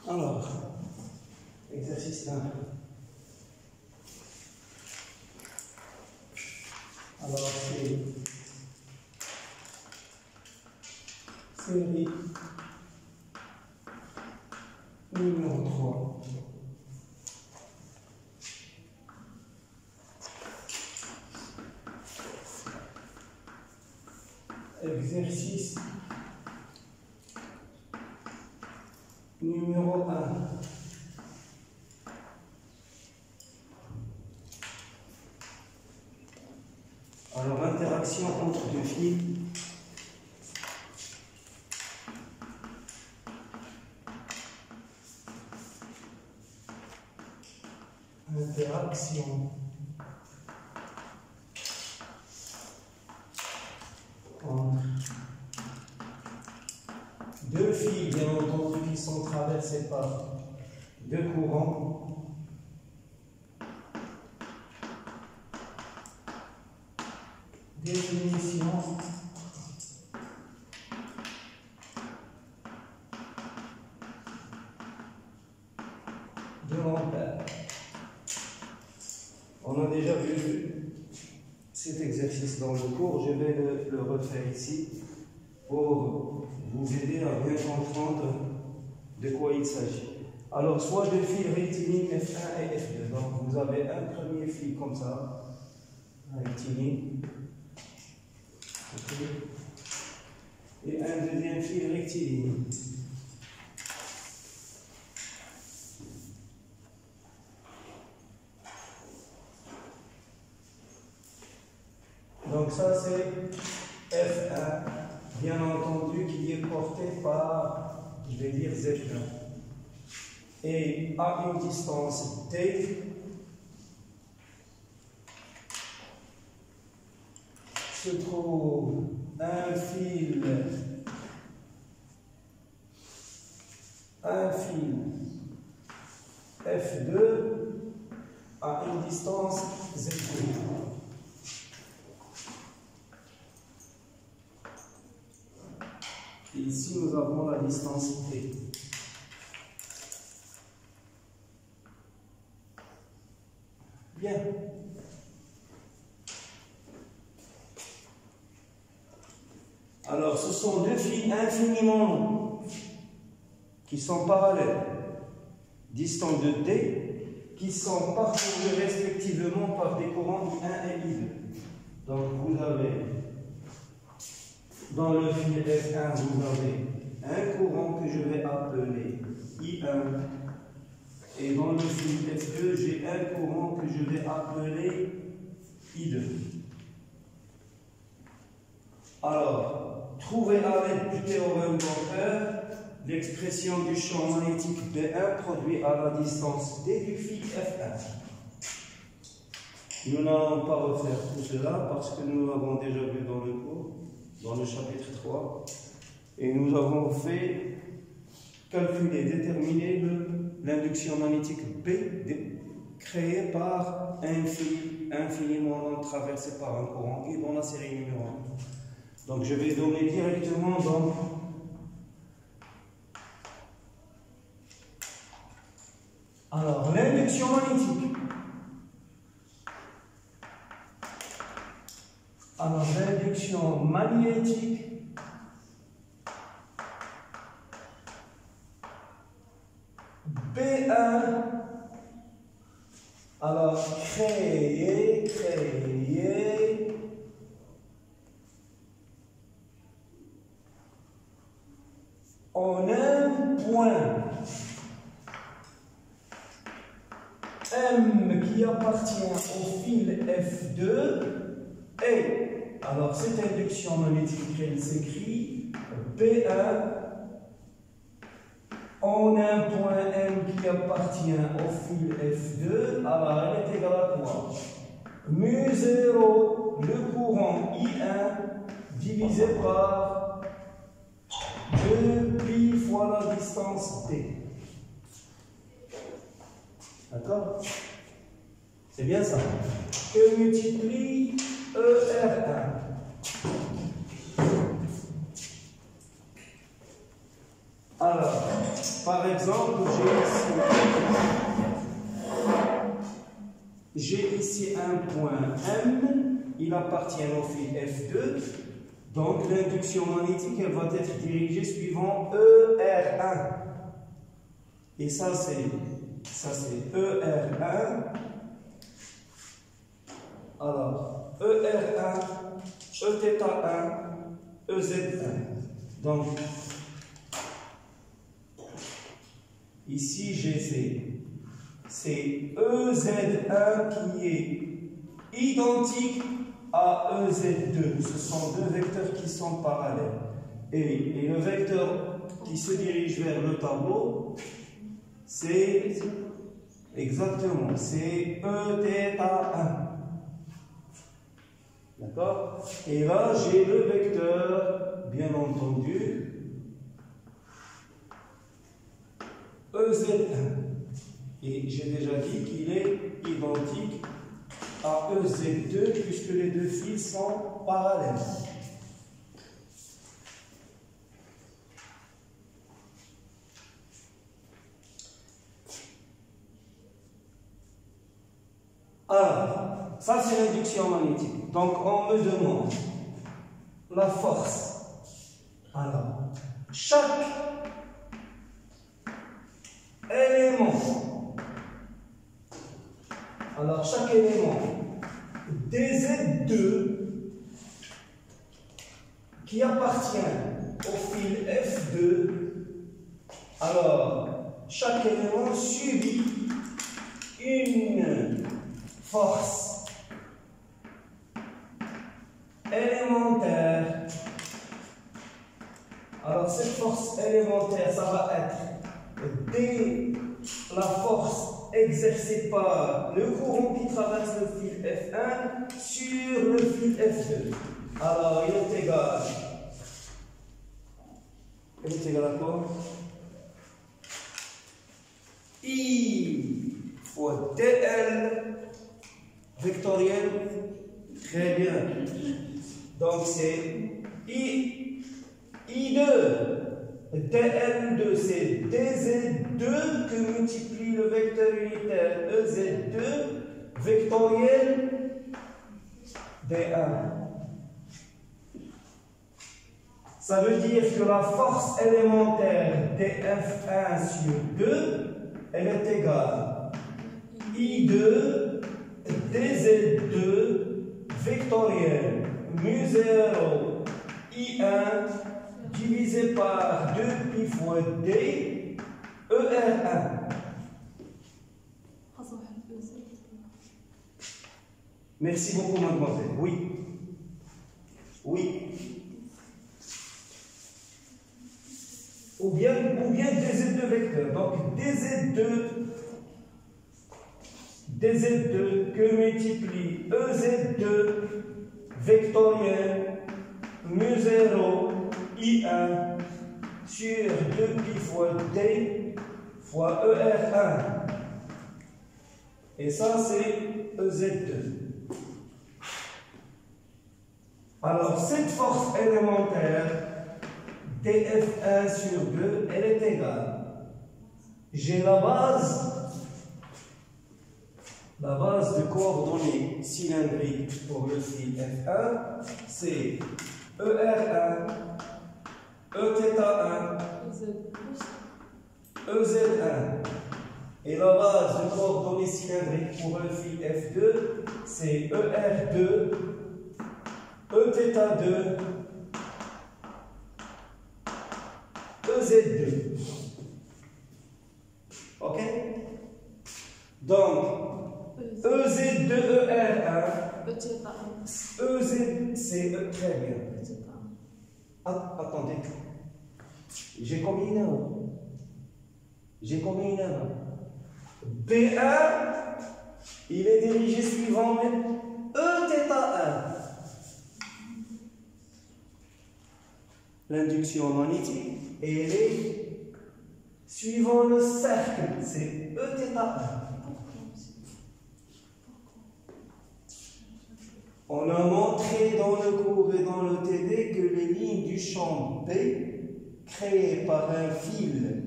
Alors, exercice 1. Alors, c'est série numéro 3. Exercice numéro 1. Alors, interaction entre deux fils. Interaction entre deux fils, bien entendu, qui sont traversés par deux courants. Définition de l'ampère. On a déjà vu cet exercice dans le cours, je vais le refaire ici pour vous aider à bien comprendre de quoi il s'agit. Alors, soit deux fils rectilignes F1 et F2. Donc, vous avez un premier fil comme ça, rectiligne, et un deuxième fil rectiligne. Donc ça c'est F1, bien entendu, qui est porté par, je vais dire, Z1. Et à une distance T, se trouve un fil F2 à une distance Z2. Et ici, nous avons la distance T. Bien. Alors, ce sont deux fils infiniment longs qui sont parallèles, distants de T, qui sont parcourus respectivement par des courants I1 et I2. Donc, vous avez dans le fil F1, vous avez un courant que je vais appeler I1. Et dans le fil F2, j'ai un courant que je vais appeler I2. Alors, trouvez à l'aide du théorème d'Ampère l'expression du champ magnétique B1 produit à la distance D du fil F1. Nous n'allons pas refaire tout cela parce que nous l'avons déjà vu dans le cours, dans le chapitre 3. Et nous avons fait calculer, déterminer l'induction magnétique B créée par un fil infiniment long traversé par un courant I dans la série numéro 1. Donc je vais donner directement dans alors l'induction magnétique. Alors l'induction magnétique B1, alors créer en un point M qui appartient au fil F2 et alors cette induction magnétique elle s'écrit B1 en un point M qui appartient au fil F2, alors elle est égale à quoi? μ0, le courant I1 divisé par 2 pi fois la distance T. D'accord? C'est bien ça. Que multiplie ER1. par exemple, j'ai ici un point M, il appartient au fil F2, donc l'induction magnétique elle va être dirigée suivant ER1. Et ça c'est ER1. Alors, ER1, Eθ1, EZ1. Donc, ici j'ai c'est EZ1 qui est identique à EZ2. Ce sont deux vecteurs qui sont parallèles. Et le vecteur qui se dirige vers le tableau, c'est exactement, c'est Eθ1. D'accord? Et là, j'ai le vecteur, bien entendu, EZ1. Et j'ai déjà dit qu'il est identique à EZ2 puisque les deux fils sont parallèles. Alors, ça c'est l'induction magnétique. Donc on me demande la force. Alors, chaque élément, dz2 qui appartient au fil F2, alors chaque élément subit une force élémentaire. Alors cette force élémentaire, ça va être la force exercée par le courant qui traverse le fil F1 sur le fil F2. Alors il est égal à quoi? I fois dl vectoriel. Très bien. Donc c'est I2. dl2 c'est dz2 que multiplie le vecteur unitaire EZ2 vectoriel d1. Ça veut dire que la force élémentaire dF1 sur 2 elle est égale I2 dz2 vectoriel mu0 I1 divisé par 2pi fois d ER1. Merci beaucoup, mademoiselle. Oui. Oui. Ou bien dz2 vecteur. Donc dz2 que multiplie EZ2 vectoriel mu0 I1 sur 2pi fois d fois ER1. Et ça, c'est EZ2. Alors, cette force élémentaire, dF1 sur 2, elle est égale. J'ai la base de coordonnées cylindriques pour le fil F1, c'est ER1, Eθ1, EZ1. Et la base de coordonnées cylindriques pour le fil F2, c'est ER2, Eθ2, EZ2. Ok? Donc, EZ2, ER1, EZ, c'est très bien. Attendez. J'ai combien une erreur? B1, il est dirigé suivant Eθ1. L'induction magnétique, et elle est suivant le cercle, c'est Eθ1. On a montré dans le cours et dans le TD que les lignes du champ B créées par un fil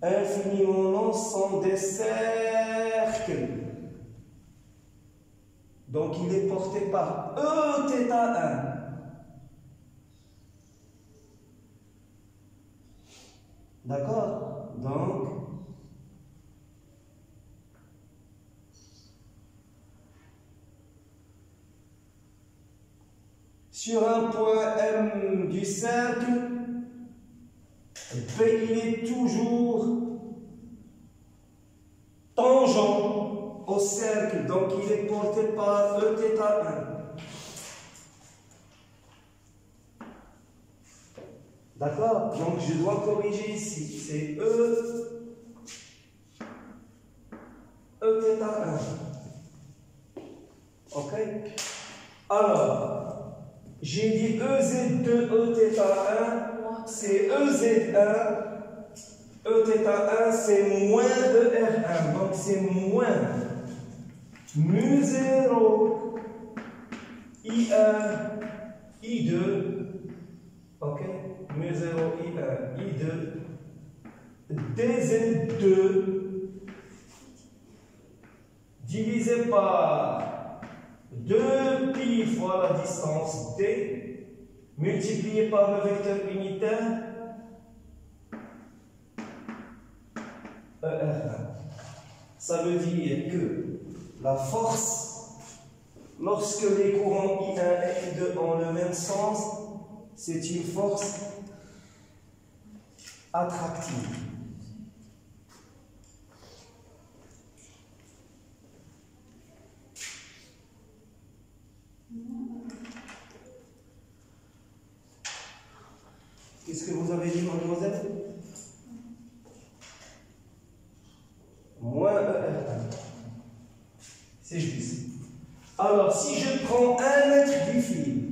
infiniment longs sont des cercles. Donc il est porté par Eθ1. D'accord? Donc, sur un point M du cercle, B il est toujours tangent au cercle, donc il est porté par Eθ1. D'accord? Donc je dois corriger ici. C'est Eθ1. Ok? Alors, j'ai dit EZ2 Eθ1, c'est EZ1. Eθ1 c'est moins ER1. Donc c'est moins mu0 I1 I2. Ok? mu0 I1 I2 dz2 divisé par 2pi fois la distance d multiplié par le vecteur unitaire ER1. Ça veut dire que la force, lorsque les courants I1 et I2 ont le même sens, c'est une force attractive. Qu'est-ce que vous avez dit, mademoiselle? Moins ER1. C'est juste. Alors, si je prends 1 mètre du fil,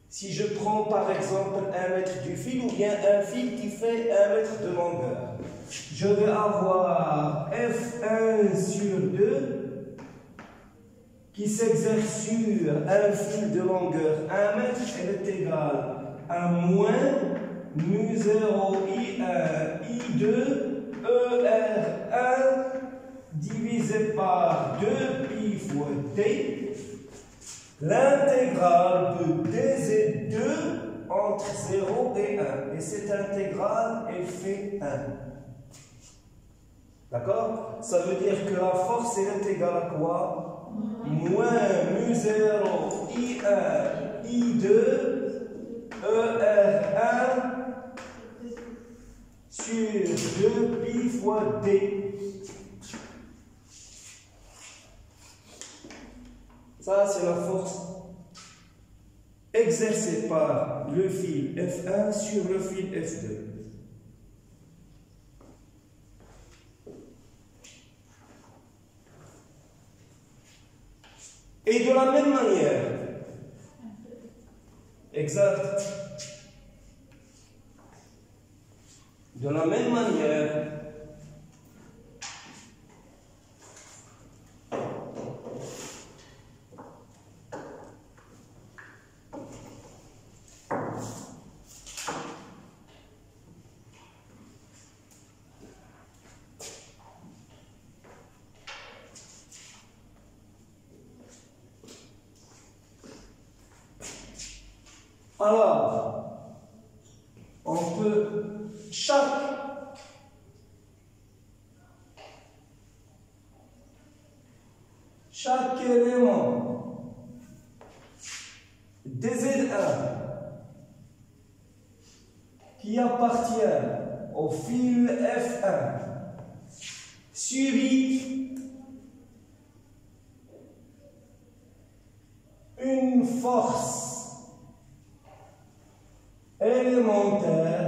si je prends par exemple 1 mètre du fil ou bien un fil qui fait 1 mètre de longueur, je vais avoir F1 sur 2 qui s'exerce sur un fil de longueur 1 mètre, elle est égale à moins mu0 I1 I2 ER1 divisé par 2pi fois d, l'intégrale de dz2 entre 0 et 1. Et cette intégrale, elle fait 1. D'accord? Ça veut dire que la force, elle est égale à quoi? Moins mu0 I1 I2 ER1 sur 2pi fois d. Ça, c'est la force exercée par le fil F1 sur le fil F2. Et de la même manière, exact, de la même manière, alors, on peut chaque élément dz1 qui appartient au fil F1 subit une force élémentaire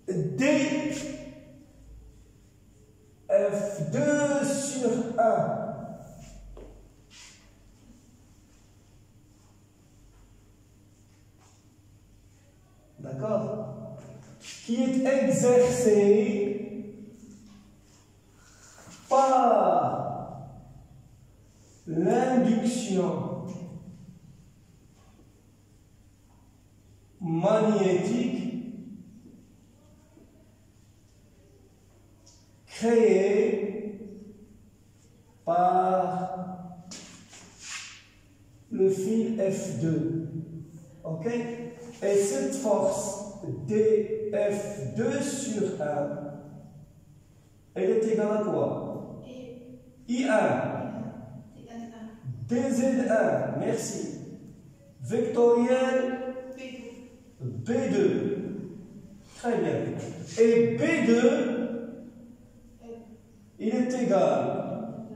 d F2 sur 1 d'accord, qui est exercé par l'induction magnétique créée par le fil F2. Ok? Et cette force dF2 sur 1, elle est égale à quoi? I1. dZ1, merci. Vectoriel B2. Très bien. Et B2, il est égal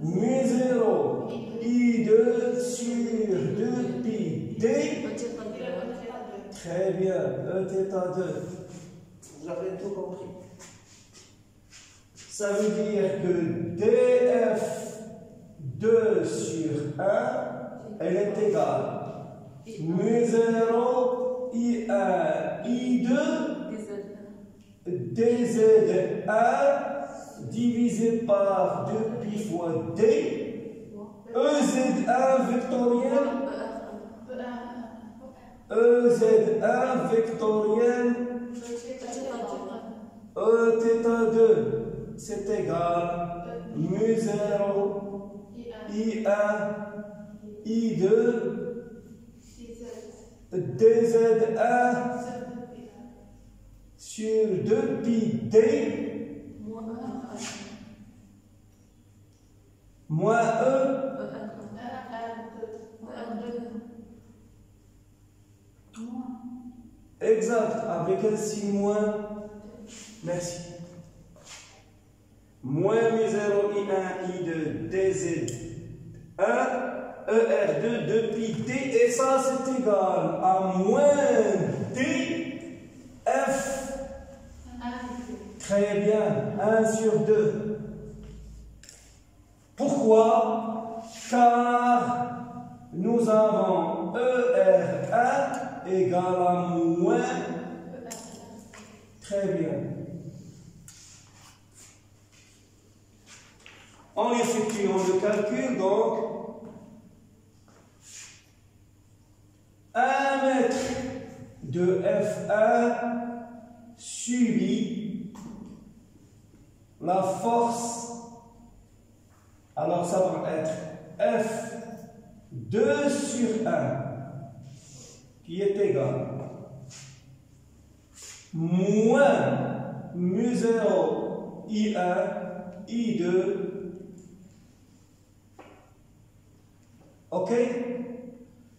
mu0 I2 sur 2pi D. Très bien, Eθ2. Vous avez tout compris. Ça veut dire que dF2 sur 1, elle est égale mu0 I1 I2 dZ1 divisé par 2pi fois D, EZ1 vectoriel, EZ1 vectoriel, Eθ2, c'est égal mu0 I1 I2 dZ1 sur 2pi D moins E. Exact, avec un signe moins. Merci. Moins mu0 I1 I2 dZ1 ER2 2pi D, et ça c'est égal à moins D F. Très bien, 1 sur 2. Pourquoi? Car nous avons ER1 égale à moins. Très bien. En effectuant le calcul, donc, 1 mètre de F1 subit la force, alors ça va être F2 sur 1 qui est égal moins mu0 I1 I2, ok,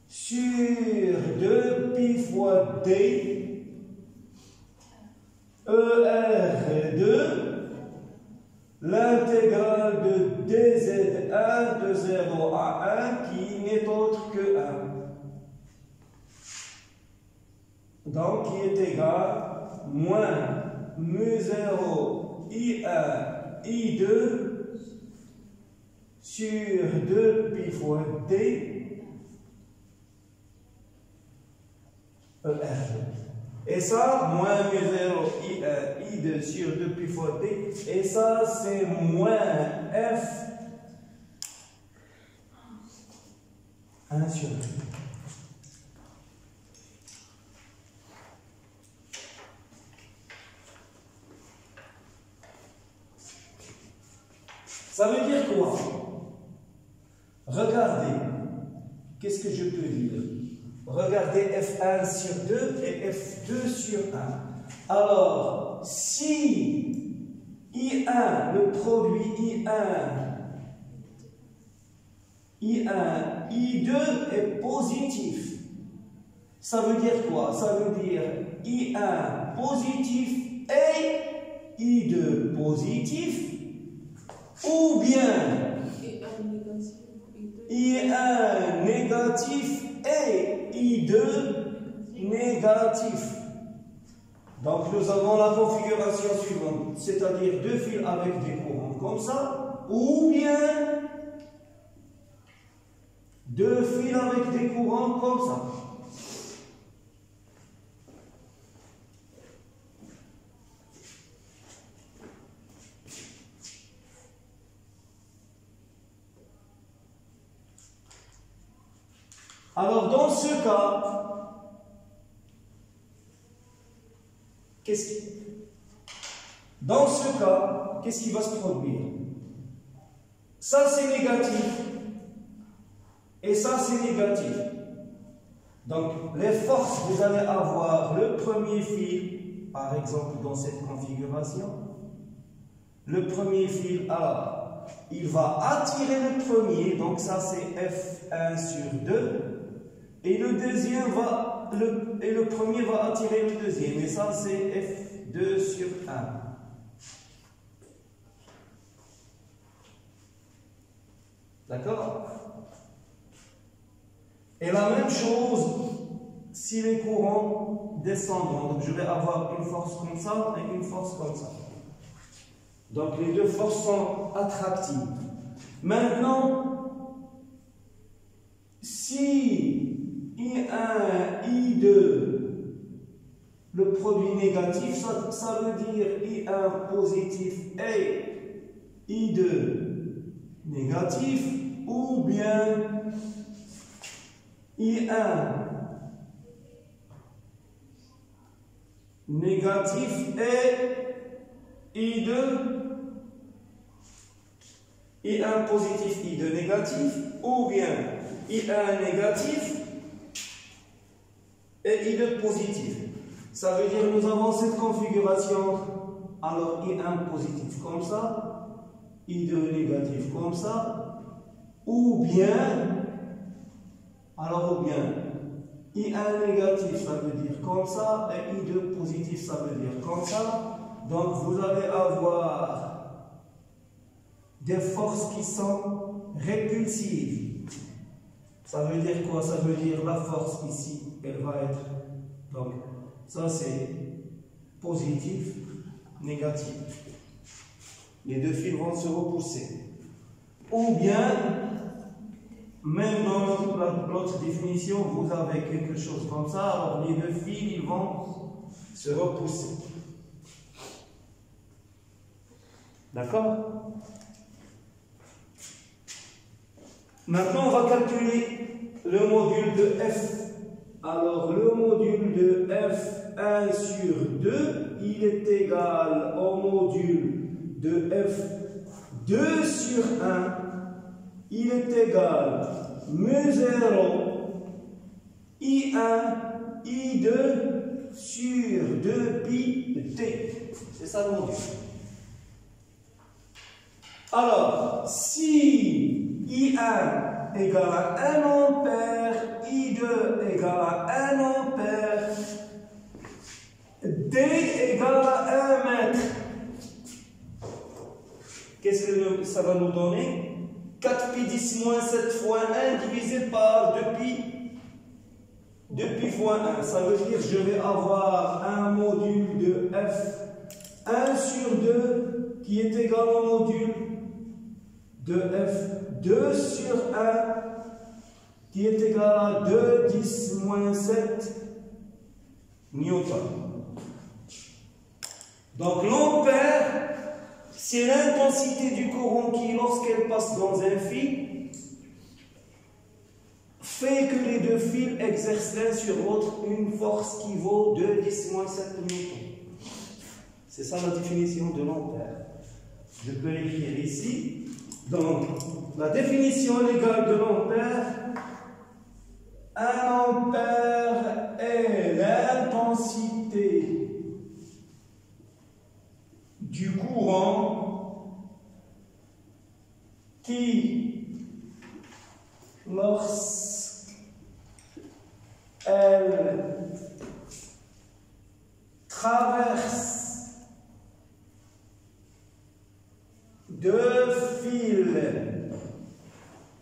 sur 2pi fois D ER2, l'intégrale de dZ1 de 0 à 1 qui n'est autre que 1. Donc qui est égal moins mu0 I1 I2 sur 2pi fois D ER2. Et ça, moins mu0 I1 I2 sur 2pi fois D. Et ça, c'est moins F 1 sur 2. Ça veut dire quoi? Regardez, qu'est-ce que je peux dire? Regardez F1 sur 2 et F2 sur 1. Alors, si I1, le produit I1, I2 est positif, ça veut dire quoi? Ça veut dire I1 positif et I2 positif, ou bien I1 négatif et I2 négatif. Donc nous avons la configuration suivante, c'est-à-dire deux fils avec des courants comme ça, ou bien deux fils avec des courants comme ça. Alors dans ce cas, Dans ce cas, qu'est-ce qui va se produire? Ça c'est négatif et ça c'est négatif. Donc les forces, vous allez avoir le premier fil, par exemple dans cette configuration. Le premier fil, alors, il va attirer le premier, donc ça c'est F1 sur 2. Et le deuxième va, le premier va attirer le deuxième, et ça c'est F2 sur 1. D'accord? Et la même chose si les courants descendent. Donc je vais avoir une force comme ça et une force comme ça. Donc les deux forces sont attractives. Maintenant, si I1, I2, le produit négatif, ça veut dire I1 positif et I2 négatif, ou bien I1 négatif et I2 I1 positif, I2 négatif, ou bien I1 négatif et I2 positif. Ça veut dire que nous avons cette configuration, alors I1 positif comme ça, I2 négatif comme ça, ou bien I1 négatif ça veut dire comme ça, et I2 positif ça veut dire comme ça. Donc vous allez avoir des forces qui sont répulsives. Ça veut dire quoi? Ça veut dire la force ici, elle va être, donc ça c'est positif, négatif. Les deux fils vont se repousser. Ou bien, même dans l'autre définition, vous avez quelque chose comme ça, alors les deux fils ils vont se repousser. D'accord? Maintenant, on va calculer le module de F. Alors, le module de F1 sur 2, il est égal au module de F2 sur 1. Il est égal mu0 I1 I2 sur 2 pi t. C'est ça le module. Alors, si I1 égale à 1 ampère, I2 égale à 1 ampère, D égale à 1 mètre, qu'est-ce que ça va nous donner? 4 pi 10 moins 7 fois 1 divisé par 2 pi fois 1. Ça veut dire que je vais avoir un module de F1 sur 2 qui est égal au module de F2 sur 1 qui est égal à 2 10 moins 7 newton. Donc l'ampère, c'est l'intensité du courant qui, lorsqu'elle passe dans un fil, fait que les deux fils exercent l'un sur l'autre une force qui vaut 2 10 moins 7 newton. C'est ça la définition de l'ampère. Je peux l'écrire ici. Donc, la définition légale de l'ampère, un ampère est l'intensité du courant qui, lorsqu'elle traverse deux fils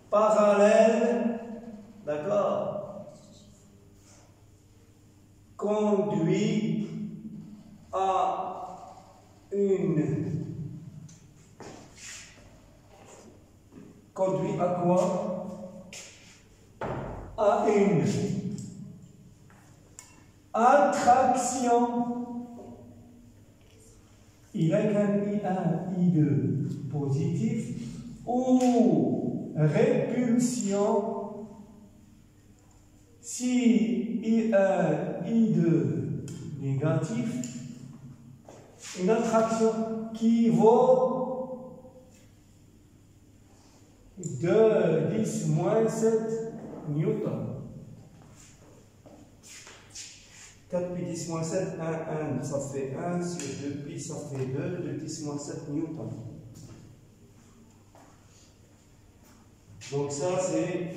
parallèles, d'accord, conduit à quoi? À une attraction Y I1, I2 positif ou répulsion si I1, I2 négatif une attraction qui vaut 2 10 moins 7 newtons. 4 pi 10 moins 7, 1, 1, ça fait 1, sur 2 pi, ça fait 2, 2 10 moins 7 newtons. Donc ça, c'est